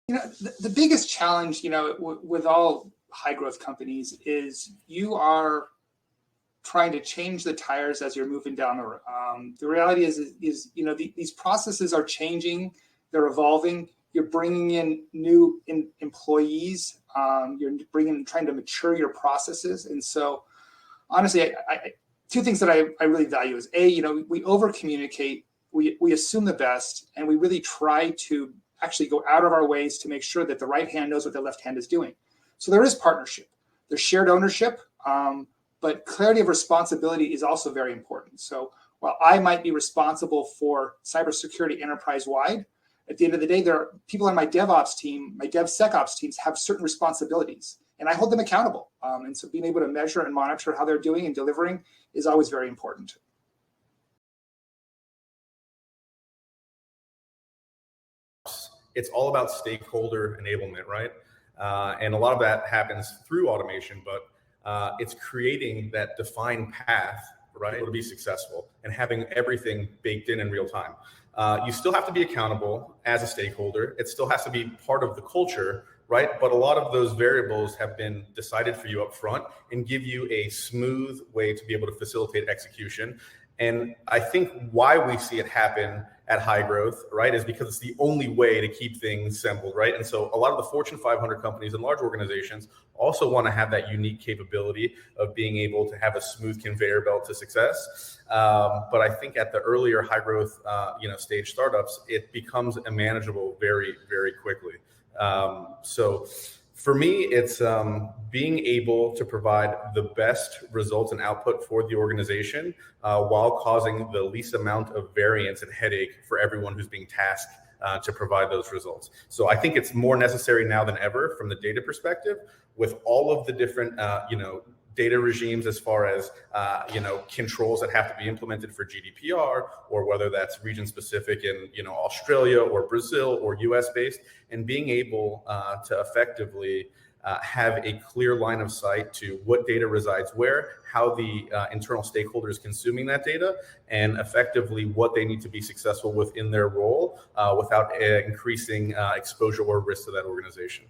The biggest challenge, with all high growth companies is you are trying to change the tires as you're moving down the road. The reality is these processes are changing, they're evolving. You're bringing in new employees. You're trying to mature your processes, and so honestly, two things that I really value is we over communicate, we assume the best, and we really try to actually go out of our ways to make sure that the right hand knows what the left hand is doing. So there is partnership, there's shared ownership, but clarity of responsibility is also very important. So while I might be responsible for cybersecurity enterprise-wide, at the end of the day, there are people on my DevOps team, my DevSecOps teams have certain responsibilities, and I hold them accountable. And so being able to measure and monitor how they're doing and delivering is always very important. It's all about stakeholder enablement, right? And a lot of that happens through automation, but it's creating that defined path, right, to be successful and having everything baked in real time. You still have to be accountable as a stakeholder. It still has to be part of the culture, right? But a lot of those variables have been decided for you up front and give you a smooth way to be able to facilitate execution. And I think why we see it happen at high growth, right, is because it's the only way to keep things assembled, right? And so a lot of the Fortune 500 companies and large organizations also want to have that unique capability of being able to have a smooth conveyor belt to success. But I think at the earlier high growth, stage startups, it becomes unmanageable very, very quickly. So for me, it's being able to provide the best results and output for the organization while causing the least amount of variance and headache for everyone who's being tasked to provide those results. So I think it's more necessary now than ever from the data perspective, with all of the different, data regimes as far as, controls that have to be implemented for GDPR, or whether that's region specific in, Australia or Brazil or US based, and being able to effectively have a clear line of sight to what data resides where, how the internal stakeholder is consuming that data, and effectively what they need to be successful within their role without increasing exposure or risk to that organization.